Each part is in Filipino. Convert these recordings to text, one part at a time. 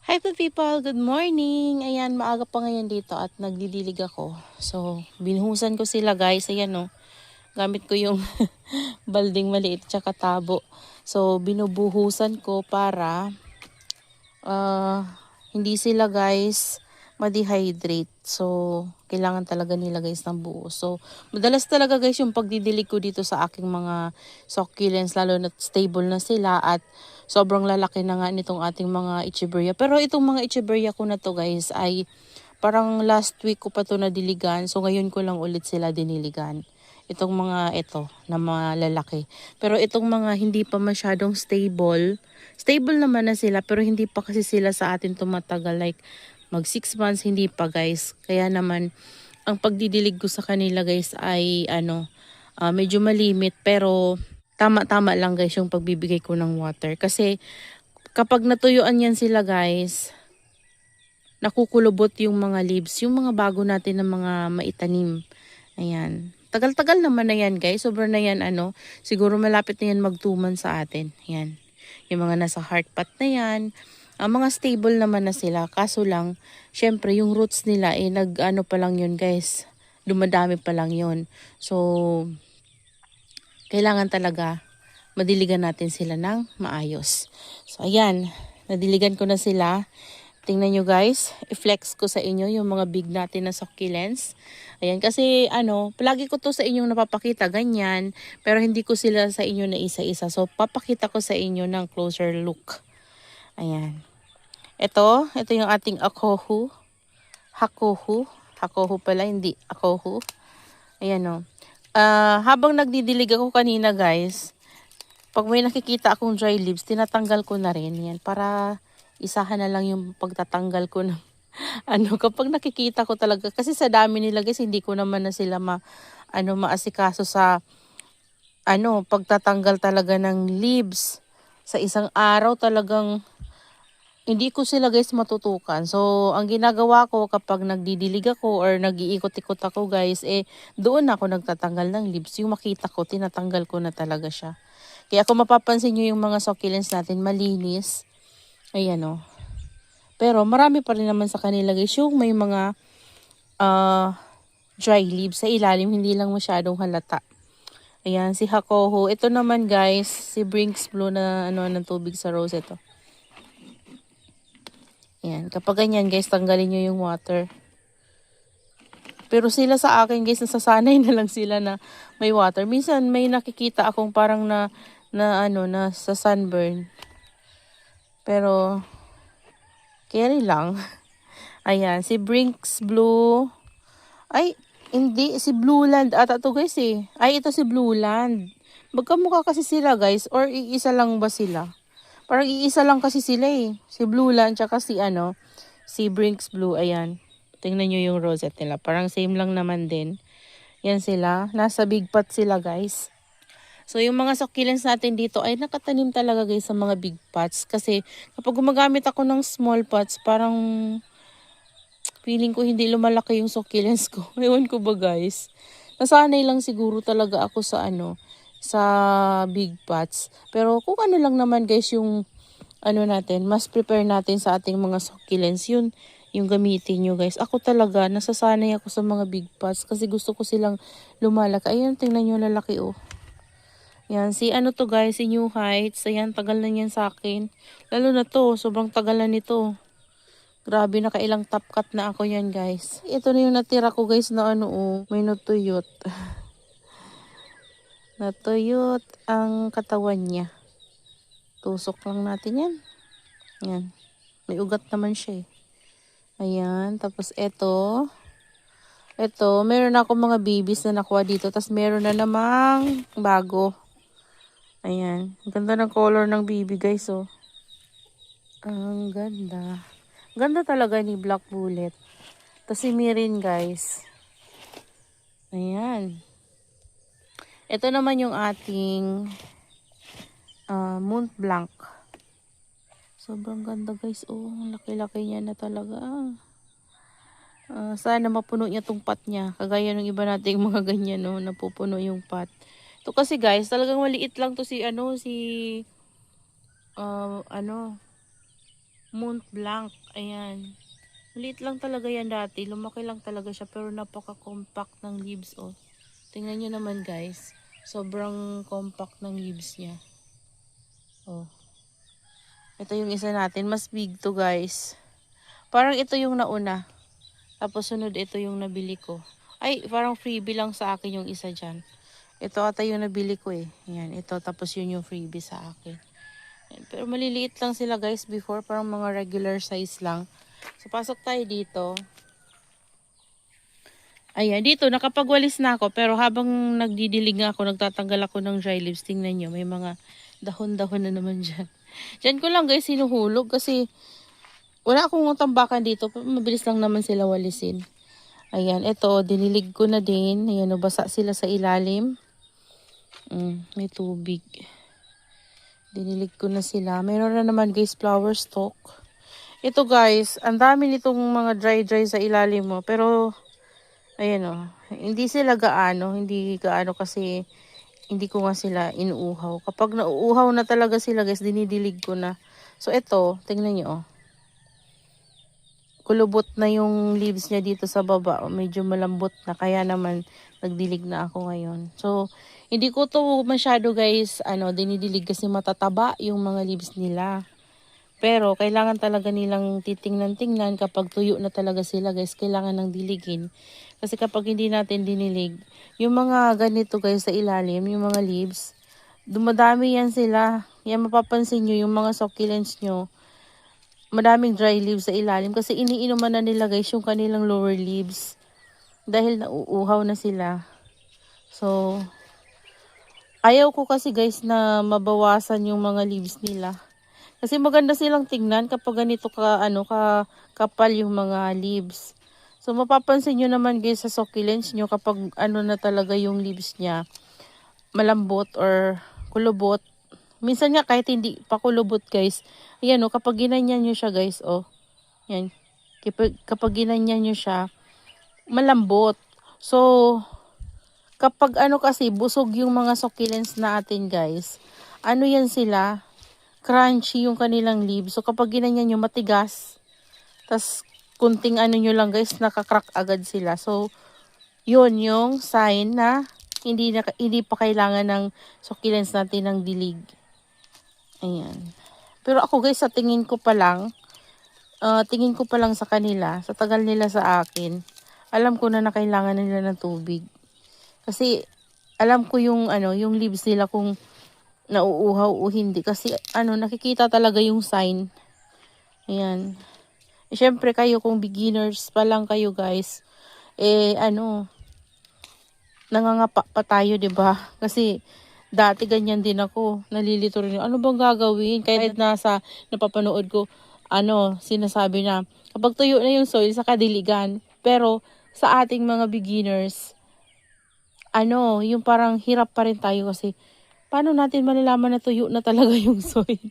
Hi to people, good morning. Ayan, maaga pa ngayon dito at nagdidilig ako. So, binuhusan ko sila guys. Ayan oh, gamit ko yung balding maliit tsaka tabo. So, binubuhusan ko para hindi sila guys ma-dehydrate. So, kailangan talaga nila guys ng buo. So, madalas talaga guys yung pagdidilig ko dito sa aking mga succulents, lalo na stable na sila at sobrang lalaki na nga nitong ating mga echeveria. Pero itong mga echeveria ko na to guys ay parang last week ko pa to nadiligan. So, ngayon ko lang ulit sila diniligan. Itong mga ito na mga lalaki. Pero itong mga hindi pa masyadong stable, stable naman na sila pero hindi pa kasi sila sa atin tumatagal. Like mag 6 months hindi pa guys. Kaya naman ang pagdidilig ko sa kanila guys ay medyo malimit pero tama-tama lang guys yung pagbibigay ko ng water. Kasi kapag natuyuan yan sila guys, nakukulubot yung mga leaves, yung mga bago natin na mga maitanim. Ayan. Tagal-tagal naman na yan guys. Sobrang na yan siguro malapit na yan mag-2 months sa atin. Ayan. Yung mga nasa heart pot na yan. Ang mga stable naman na sila. Kaso lang, syempre yung roots nila nag-ano pa lang yun guys. Dumadami pa lang yun. So, kailangan talaga madiligan natin sila ng maayos. So, ayan. Nadiligan ko na sila. Tingnan nyo guys, i-flex ko sa inyo yung mga big natin na succulents. Ayan, kasi palagi ko to sa inyong napapakita, ganyan. Pero hindi ko sila sa inyo na isa-isa. So, papakita ko sa inyo ng closer look. Ayan. Ito yung ating akohu. Hakohu. Hakohu pala, hindi akohu. Ayan o. Habang nagdidilig ako kanina guys, pag may nakikita akong dry leaves, tinatanggal ko na rin. Yan, para isahan na lang yung pagtatanggal ko ng kapag nakikita ko talaga kasi sa dami nila guys hindi ko naman na sila maasikaso sa pagtatanggal talaga ng leaves sa isang araw. Talagang hindi ko sila guys matutukan. So ang ginagawa ko kapag nagdidilig ako or nag-iikot-ikot ako guys, doon ako nagtatanggal ng leaves. Yung makita ko, tinatanggal ko na talaga siya. Kaya kung mapapansin nyo yung mga succulents natin malinis, ayan o. Pero marami pa rin naman sa kanila guys yung may mga dry leaves sa ilalim, hindi lang masyadong halata. Ayan, si Hakoho. Ito naman guys, si Brinks Blue na ng tubig sa rose ito. Ayan, kapag ganyan guys, tanggalin nyo yung water. Pero sila sa akin guys, nasasanay na lang sila na may water. Minsan may nakikita akong parang na sa sunburn. Pero carry lang. Ayan, si Brinks Blue. Ay, hindi. Si Blue Land ata to guys eh. Ay, ito si Blue Land. Magkamukha kasi sila guys. Or iisa lang ba sila? Parang iisa lang kasi sila eh. Si Blue Land tsaka si Brinks Blue. Ayan. Tingnan nyo yung rosette nila. Parang same lang naman din. Yan sila. Nasa big pot sila guys. So, yung mga succulents natin dito ay nakatanim talaga guys sa mga big pots. Kasi kapag gumagamit ako ng small pots, parang feeling ko hindi lumalaki yung succulents ko. Ewan ko ba guys. Nasanay lang siguro talaga ako sa sa big pots. Pero kung ano lang naman guys yung natin, mas prepare natin sa ating mga succulents, yun yung gamitin nyo guys. Ako talaga, nasasanay ako sa mga big pots kasi gusto ko silang lumalaki. Ayun, tingnan nyo lalaki oh. Yan, si to guys, si New Heights. Ayan, tagal na yan sa akin. Lalo na to, sobrang tagal na nito. Grabe, nakailang top cut na ako yan guys. Ito na yung natira ko guys na may natuyot. Natuyot ang katawan niya. Tusok lang natin yan. Yan. May ugat naman siya eh. Ayan, tapos ito, meron ako mga babies na nakuha dito. Tapos meron na namang bago. Ayan. Ang ganda ng color ng baby guys oh. Ang ganda. Ganda talaga ni Black Bullet. Tapos si Mirin guys. Ayan. Ito naman yung ating Mont Blanc. Sobrang ganda guys. Oh, laki-laki niya na talaga. Sana mapuno niya tong pot niya. Kagaya ng iba nating mga ganyan no, napupuno yung pot. Ito kasi guys, talagang maliit lang to si Mont Blanc. Ayan. Maliit lang talaga yan dati. Lumaki lang talaga siya pero napaka-compact ng leaves oh. Tingnan nyo naman guys. Sobrang compact ng leaves niya. Oh. Ito yung isa natin. Mas big to guys. Parang ito yung nauna. Tapos sunod ito yung nabili ko. Ay, parang freebie lang sa akin yung isa dyan. Ito ata yung nabili ko eh. Yan, ito. Tapos yun yung freebie sa akin. Yan. Pero maliliit lang sila guys before. Parang mga regular size lang. So, pasok tayo dito. Ayan, dito nakapagwalis na ako. Pero habang nagdidilig nga ako, nagtatanggal ako ng dry leaves. Tingnan nyo, may mga dahon-dahon na naman dyan. Dyan ko lang guys sinuhulog kasi wala akong tambakan dito. Mabilis lang naman sila walisin. Ayan, ito, dinilig ko na din. Ayan, basa sila sa ilalim. May tubig. Dinilig ko na sila. Meron na naman guys flower stalk. Ito guys, ang dami nitong mga dry sa ilalim mo. Pero, ayan o, hindi sila gaano. Hindi gaano kasi hindi ko nga sila inuuhaw. Kapag nauuhaw na talaga sila guys, dinidilig ko na. So ito, tingnan nyo o. Kulubot na yung leaves niya dito sa baba. Medyo malambot na. Kaya naman, nagdilig na ako ngayon. So, hindi ko to masyado guys, dinidilig kasi matataba yung mga leaves nila. Pero, kailangan talaga nilang titingnan-tingnan kapag tuyo na talaga sila guys. Kailangan ng diligin. Kasi kapag hindi natin dinilig, yung mga ganito guys sa ilalim, yung mga leaves, dumadami yan sila. Yan mapapansin nyo, yung mga succulents nyo, madaming dry leaves sa ilalim kasi iniinuman na nila guys yung kanilang lower leaves dahil nauuhaw na sila. So, ayaw ko kasi guys na mabawasan yung mga leaves nila. Kasi maganda silang tingnan kapag ganito kapal yung mga leaves. So, mapapansin nyo naman guys sa succulents nyo kapag na talaga yung leaves niya, malambot or kulubot. Minsan nga kahit hindi pa kulubot guys, ayan kapag ginanyan nyo siya guys, yan. Kapag ginanyan nyo siya, malambot. So, kapag kasi, busog yung mga succulents natin guys, yan sila, crunchy yung kanilang leaves. So, kapag ginanyan nyo, matigas. Tas, kunting nyo lang guys, nakakrack agad sila. So, yun yung sign na hindi pa kailangan ng succulents natin ng dilig. Ayan. Pero ako guys, sa tingin ko pa lang sa kanila, sa tagal nila sa akin, alam ko na kailangan nila ng tubig. Kasi, alam ko yung leaves nila kung nauuhaw o hindi. Kasi, nakikita talaga yung sign. Ayan. Siyempre kayo, kung beginners pa lang kayo guys, nangangapa pa tayo, 'di ba? Kasi dati ganyan din ako, nalilito rin. Ano bang gagawin? Kahit napapanood ko, sinasabi na kapag tuyo na yung soil sa kadiligan. Pero sa ating mga beginners, yung parang hirap pa rin tayo kasi paano natin malalaman na tuyo na talaga yung soil?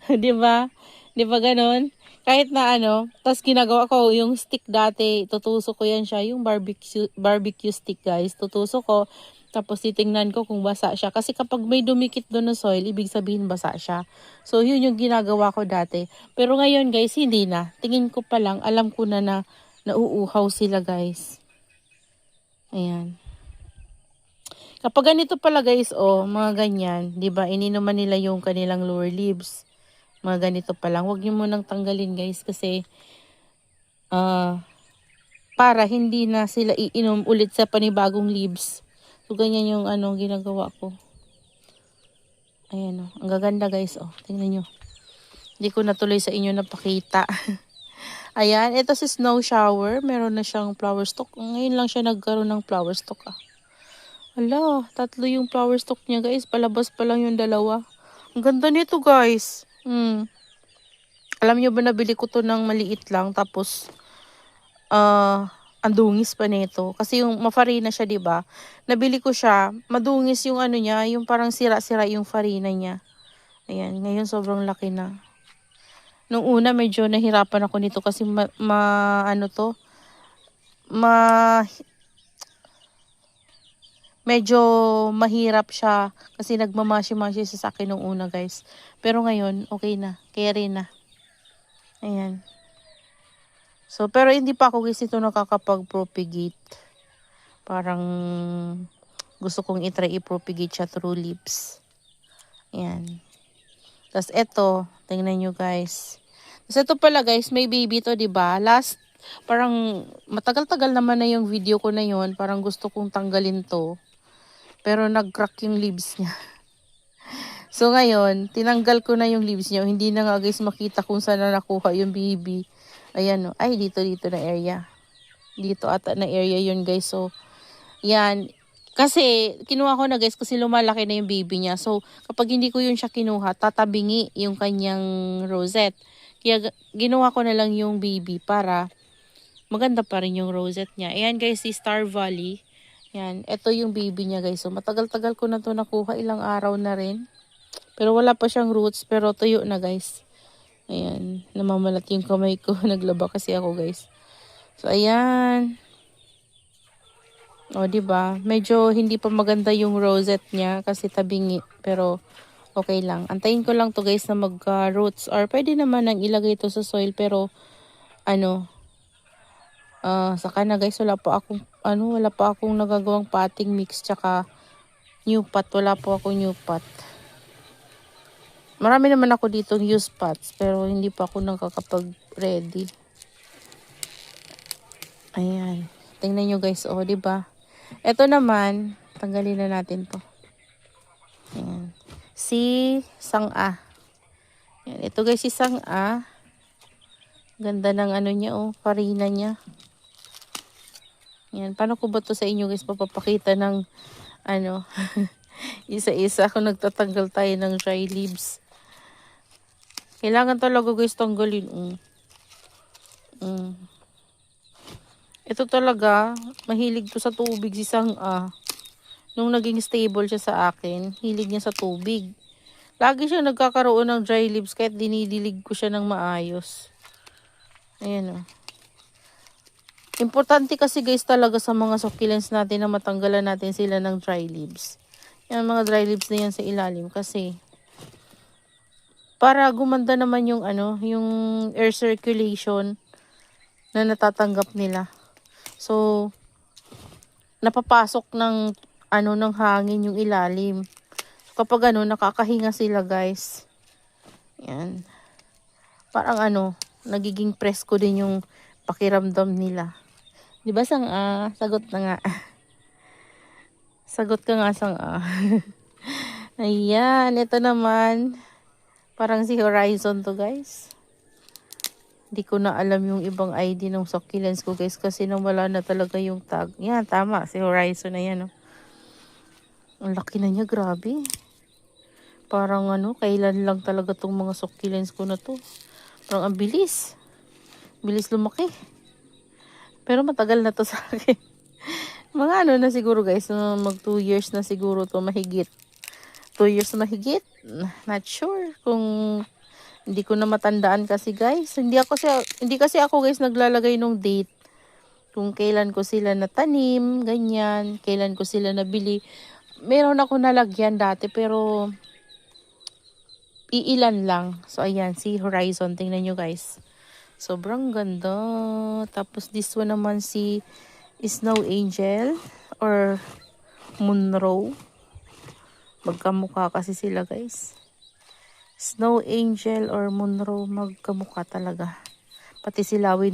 'Di ba? 'Di ba ganon? Kahit na tas ginagawa ko yung stick dati, tutusok ko yan siya, yung barbecue stick guys, tutusok ko, tapos titingnan ko kung basa siya. Kasi kapag may dumikit doon na soil, ibig sabihin basa siya. So yun yung ginagawa ko dati. Pero ngayon guys, hindi na. Tingin ko pa lang, alam ko na nauuhaw sila guys. Ayan. Kapag ganito pala guys, mga ganyan, 'di ba? Ininuman nila yung kanilang lower leaves. Mga ganito pa lang. Huwag niyo munang tanggalin guys kasi para hindi na sila iinom ulit sa panibagong leaves. So ganyan yung ginagawa ko. Ayan ang gaganda guys Tingnan nyo. Hindi ko natuloy sa inyo napakita. Ayan, ito si snow shower. Meron na siyang flower stalk. Ngayon lang siya nagkaroon ng flower stalk Hala, 3 yung flower stalk niya guys. Palabas pa lang yung 2. Ang ganda nito guys. Alam nyo ba nabili ko to ng maliit lang tapos ang dungis pa nito kasi yung mafarina siya 'di ba? Nabili ko siya, madungis yung niya, yung parang sira-sira yung farina niya. Ayan, ngayon sobrang laki na. Nung una medyo nahirapan ako nito kasi medyo mahirap siya kasi nagmamashi-mashi sa akin nung una guys. Pero ngayon, okay na. Carry na. Ayan. So, pero hindi pa ako guys ito nakakapag-propagate. Parang gusto kong itry i-propagate siya through leaves. Ayan. Tapos ito, tingnan nyo guys. Tapos ito pala guys, may baby to, 'di ba? Parang matagal-tagal naman na yung video ko na yon. Parang gusto kong tanggalin to. Pero nag-crack yung leaves niya. So ngayon, tinanggal ko na yung leaves niya. Hindi na nga guys makita kung saan na nakuha yung baby. Ayan o. Ay, dito na area. Dito ata na area yun guys. So, yan. Kasi, kinuha ko na guys kasi lumalaki na yung baby niya. So, kapag hindi ko yun siya kinuha, tatabingi yung kanyang rosette. Kaya, ginawa ko na lang yung baby para maganda pa rin yung rosette niya. Ayan guys, si Star Valley. Yan. Ito yung baby niya guys. So, matagal-tagal ko na to nakuha. Ilang araw na rin. Pero wala pa siyang roots. Pero tuyo na guys. Ayan. Namamalat yung kamay ko. Naglaba kasi ako guys. So, ayan. O, diba? Medyo hindi pa maganda yung rosette niya kasi tabingi. Pero, okay lang. Antayin ko lang to guys na mag-roots. Or pwede naman nang ilagay ito sa soil. Pero, saka na guys, wala pa akong nagagawang potting mix. Tsaka, new pot. Wala po ako new pot. Marami naman ako ditong used pots. Pero, hindi pa ako nakakapag-ready. Ayan. Tingnan nyo guys. O, diba? Ito naman, tanggalin na natin to. Ayan. Si Sang-a. Ayan. Ito guys, si Sang-a. Ganda ng ano niya, farina niya. Ayan. Paano ko ba to sa inyo guys? Papapakita ng, isa-isa kung nagtatanggal tayo ng dry leaves. Kailangan talaga guys tanggalin. Ito talaga, mahilig to sa tubig si Sang-a. Nung naging stable siya sa akin, hilig niya sa tubig. Lagi siya nagkakaroon ng dry leaves kahit dinidilig ko siya ng maayos. Ayan o. Importante kasi guys talaga sa mga succulents natin na matanggalan natin sila ng dry leaves. Yan mga dry leaves na yan sa ilalim kasi para gumanda naman yung yung air circulation na natatanggap nila. So, napapasok ng ng hangin yung ilalim. So, kapag nakakahinga sila guys. Yan. Parang nagiging presko din yung pakiramdam nila. 'Di ba Sang-a? Sagot na nga. Sagot ka nga Sang-a. Ayan, ito naman. Parang si Horizon to guys. Hindi ko na alam yung ibang ID ng succulents ko guys kasi nawala na talaga yung tag. Yan, tama. Si Horizon na yan. Ang laki na niya, grabe. Parang kailan lang talaga tong mga succulents ko na to. Parang ang bilis. Bilis lumaki. Pero matagal na to sa akin. Mga na siguro guys, mag 2 years na siguro to mahigit. 2 years na mahigit. Not sure kung hindi ko na matandaan kasi guys. Hindi kasi ako guys naglalagay ng date. Kung kailan ko sila natanim, ganyan. Kailan ko sila nabili. Meron ako nalagyan dati pero iilan lang. So ayan, si Horizon. Tingnan nyo guys. Sobrang ganda. Tapos this one naman si Snow Angel or Monroe. Magkamukha kasi sila guys. Snow Angel or Monroe, magkamukha talaga. Pati si Lawi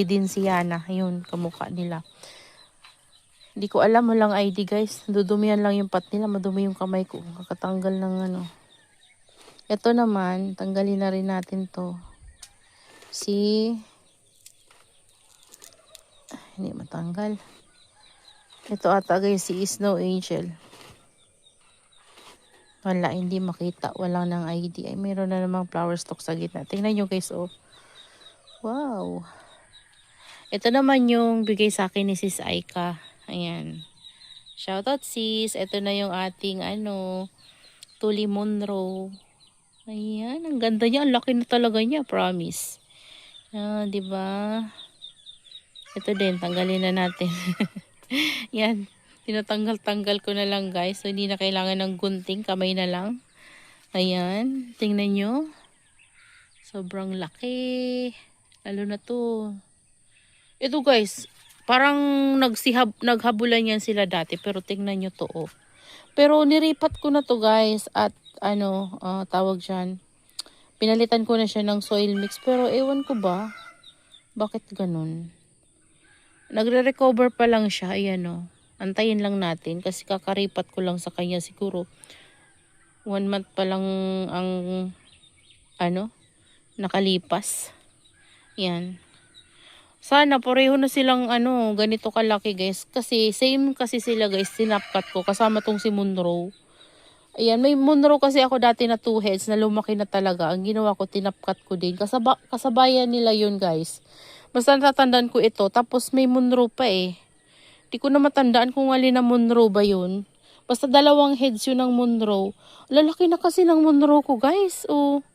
din si Yana. Ayun, kamukha nila. Hindi ko alam, walang ID guys. Dudumihan lang yung pot nila. Madumi yung kamay ko. Kakatanggal ng Ito naman, tanggalin na rin natin to. Hindi matanggal. Ito ata guys, si Snow Angel. Wala, hindi makita. Walang ng ID. Ay, mayroon na namang flower stalk sa gitna. Tingnan nyo guys, Wow. Ito naman yung bigay sa akin ni Sis Aika. Ayan. Shoutout sis. Ito na yung ating Tuli Monroe. Ayan. Ang ganda niya. Ang laki na talaga niya. Promise. Diba? Ito din. Tanggalin na natin. Yan. Tinatanggal-tanggal ko na lang guys. So, hindi na kailangan ng gunting. Kamay na lang. Ayan. Tingnan nyo. Sobrang laki. Lalo na to. Ito guys, parang naghabulan yan sila dati. Pero tingnan nyo to oh. Pero niripat ko na to guys. At tawag dyan. Pinalitan ko na siya ng soil mix. Pero ewan ko ba, bakit ganun? Nagre-recover pa lang siya. Ayan oh. Antayin lang natin. Kasi kakaripat ko lang sa kanya siguro. 1 month pa lang ang nakalipas. Yan. Sana pareho na silang ganito kalaki guys. Kasi same kasi sila guys. Sinapkat ko kasama tong si Monroe. Ayan, may Monroe kasi ako dati na 2 heads na lumaki na talaga. Ang ginawa ko, tinapkat ko din. Kasabayan nila yun guys. Basta natatandaan ko ito. Tapos may Monroe pa eh. Di ko na matandaan kung alin na Monroe ba yun. Basta 2 heads yun ng Monroe. Lalaki na kasi ng Monroe ko guys. Oh.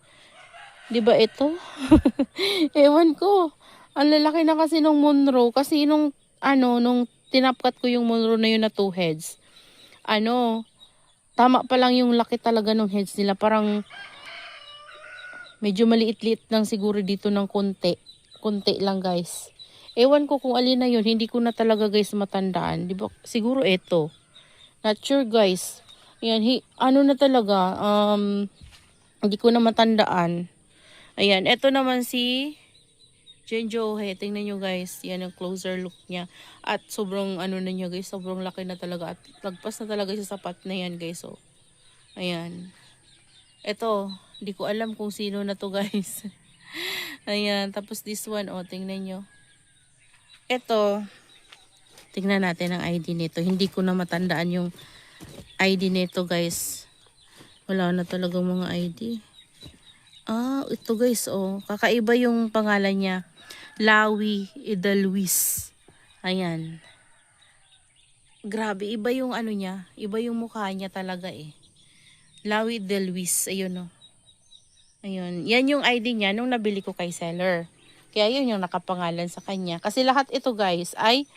Di ba ito? Ewan ko. Ang lalaki na kasi nung Monroe. Kasi nung tinapkat ko yung Monroe na yun na 2 heads. Tama pa lang yung laki talaga ng heads nila. Parang medyo maliit-liit lang siguro dito ng konti. Konti lang guys. Ewan ko kung alin na yun. Hindi ko na talaga guys matandaan. Di ba? Siguro ito. Not sure guys. Ayan, na talaga. Hindi ko na matandaan. Ayan, ito naman si Jinjohe. Tingnan nyo guys. Yan ang closer look niya. At sobrang na niya guys. Sobrang laki na talaga. At lagpas na talaga sa sapat na yan guys. So, ayan. Ito, hindi ko alam kung sino na to guys. Ayan, tapos this one, tingnan nyo. Ito, tingnan natin ang ID nito. Hindi ko na matandaan yung ID nito guys. Wala na talagang mga ID. Ito guys, kakaiba yung pangalan niya. Lawi Idalwis. Ayan. Grabe, iba yung niya. Iba yung mukha niya talaga eh. Lawi Idalwis, ayun Ayun. Yan yung ID niya nung nabili ko kay seller. Kaya yun yung nakapangalan sa kanya. Kasi lahat ito guys ay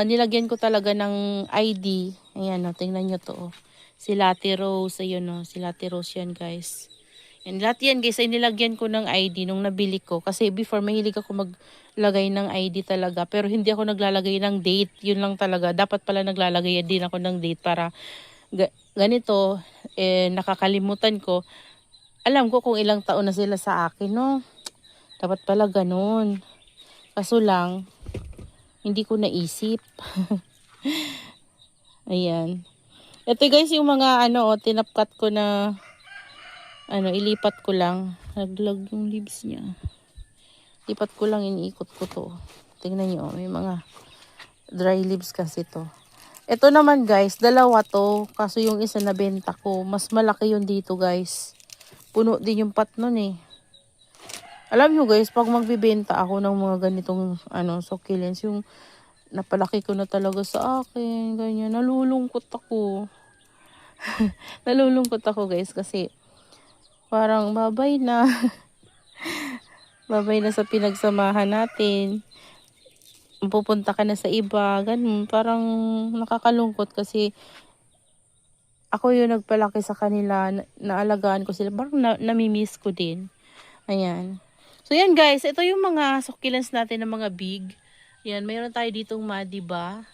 nilagyan ko talaga ng ID. Ayan tingnan nyo to Si Lati Rose, ayun si Lati Rose yan guys. Yan, lahat yan guys ay nilagyan ko ng ID nung nabili ko. Kasi before mahilig ako maglagay ng ID talaga. Pero hindi ako naglalagay ng date. Yun lang talaga. Dapat pala naglalagay din ako ng date para ganito nakakalimutan ko. Alam ko kung ilang taon na sila sa akin, no? Dapat pala ganun. Kaso lang, hindi ko naisip. Ayan. Ito guys, yung mga tinapkat ko na, ilipat ko lang. Naglag yung leaves niya. Lipat ko lang, iniikot ko to. Tingnan nyo, may mga dry leaves kasi to. Ito naman guys, 2 to. Kaso yung isa nabenta ko, mas malaki yun dito guys. Puno din yung pot nun eh. Alam nyo guys, pag magbibenta ako ng mga ganitong succulents, yung napalaki ko na talaga sa akin, ganyan, nalulungkot ako. Nalulungkot ako guys kasi parang babay na. Babay na sa pinagsamahan natin. Pupunta ka na sa iba, ganun. Parang nakakalungkot kasi ako yung nagpalaki sa kanila, naalagaan ko sila. Parang namimiss ko din. Ayan. So, yan guys. Ito yung mga succulents natin ng mga big. Ayan. Mayroon tayo ditong madiba.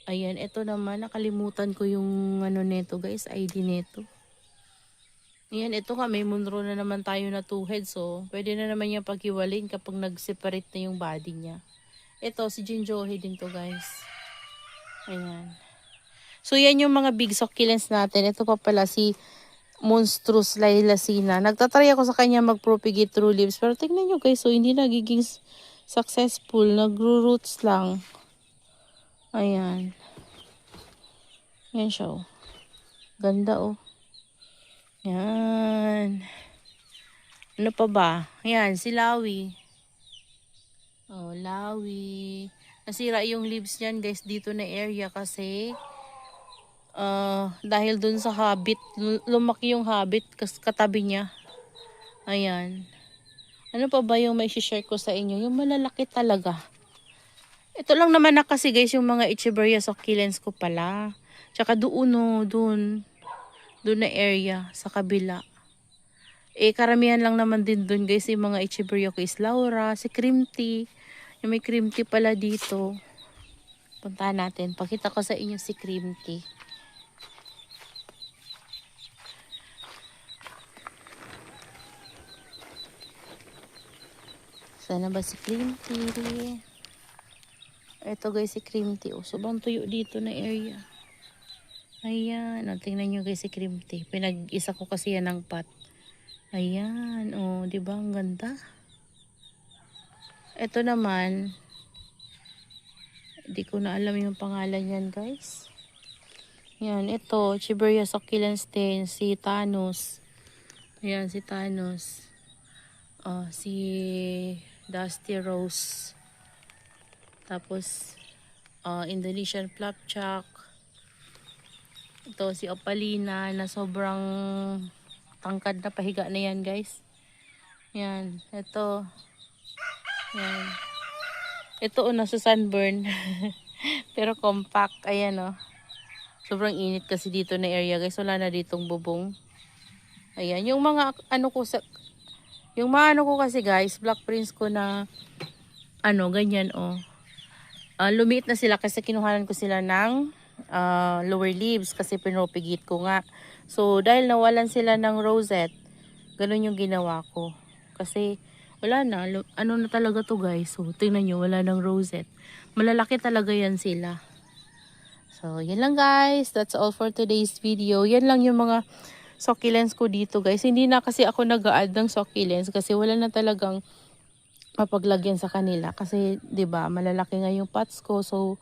Ayan. Ito naman. Nakalimutan ko yung neto guys. ID neto. Ayan. Ito nga. May Monroe na naman tayo na 2 heads. So, pwede na naman yung paghiwalin kapag nag-separate na yung body niya. Ito. Si Jinjohe din to guys. Ayan. So, yan yung mga big succulents natin. Ito pa pala si Monstrous Lailacina. Nagtatry ako sa kanya mag-propagate through leaves. Pero tingnan nyo guys, so hindi nagiging successful. Nagro-roots lang. Ayan. Yan siya Ganda Yan. Ano pa ba? Ayan, si Lawi. Lawi. Nasira yung leaves niyan guys dito na area kasi dahil dun sa habit, lumaki yung habit katabi niya. Ayan. Ano pa ba yung may share ko sa inyo? Yung malalaki talaga. Ito lang naman na kasi guys yung mga Echeveria succulents ko pala. Tsaka doon na area sa kabila. Karamihan lang naman din dun guys, yung mga Echeveria ko is Laura, si Cream Tea. Yung may Cream Tea pala dito. Puntahan natin. Pakita ko sa inyo si Cream Tea. Sana ba si Cream Tea? Ito guys, si Cream Tea. Sobrang tuyo dito na area. Ayan. Tingnan nyo guys si Cream Tea. Pinag-isa ko kasi yan ng pot. Ayan. Diba? Ang ganda. Ito naman, hindi ko na alam yung pangalan yan guys. Yan. Ito, Echeveria succulents din. Si Thanos. Ayan, si Thanos. Si Dusty Rose. Tapos, Indonesian Flapjack. Ito, si Opalina na sobrang tangkad na pahiga na yan, guys. Yan. Ito. Yan. Ito, nasa sunburn. Pero compact. Ayan, sobrang init kasi dito na area, guys. Wala na ditong bubong. Ayan. Yung mga, yung mga ko kasi, guys, Black Prince ko na, ganyan, lumiit na sila kasi kinuhanan ko sila ng lower leaves kasi pinropagate ko nga. So, dahil nawalan sila ng rosette, ganun yung ginawa ko. Kasi, wala na. Na talaga to guys. So, tingnan nyo, wala ng rosette. Malalaki talaga yan sila. So, yan lang guys. That's all for today's video. Yan lang yung mga succulents ko dito guys. Hindi na kasi ako nag-a-add ng succulents kasi wala na talagang mapaglagyan sa kanila kasi 'di ba malalaki nga yung pots ko, so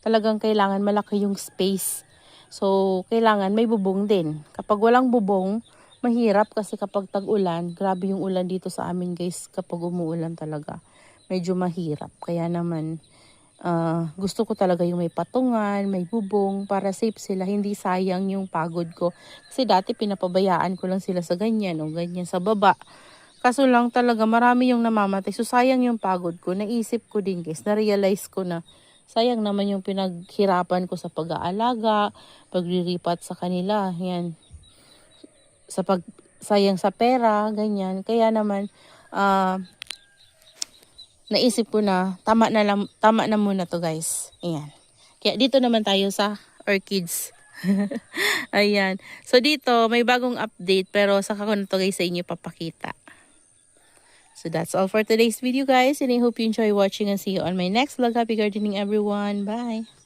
talagang kailangan malaki yung space, so kailangan may bubong din. Kapag walang bubong mahirap kasi kapag tag-ulan, grabe yung ulan dito sa amin guys, kapag umuulan talaga medyo mahirap, kaya naman gusto ko talaga yung may patungan, may bubong para safe sila, hindi sayang yung pagod ko kasi dati pinapabayaan ko lang sila sa ganyan ganyan sa baba. Kaso lang talaga marami yung namamatay. So sayang yung pagod ko. Naisip ko din guys, na-realize ko na sayang naman yung pinaghirapan ko sa pag-aalaga, paglilipat sa kanila. Yan. Sayang sa pera, ganyan. Kaya naman naisip ko na tama na muna to guys. Ayan. Kaya dito naman tayo sa orchids. Ayan. So dito may bagong update pero saka ko na to guys sa inyo papakita. So that's all for today's video guys, and I hope you enjoy watching and see you on my next vlog. Happy gardening everyone. Bye!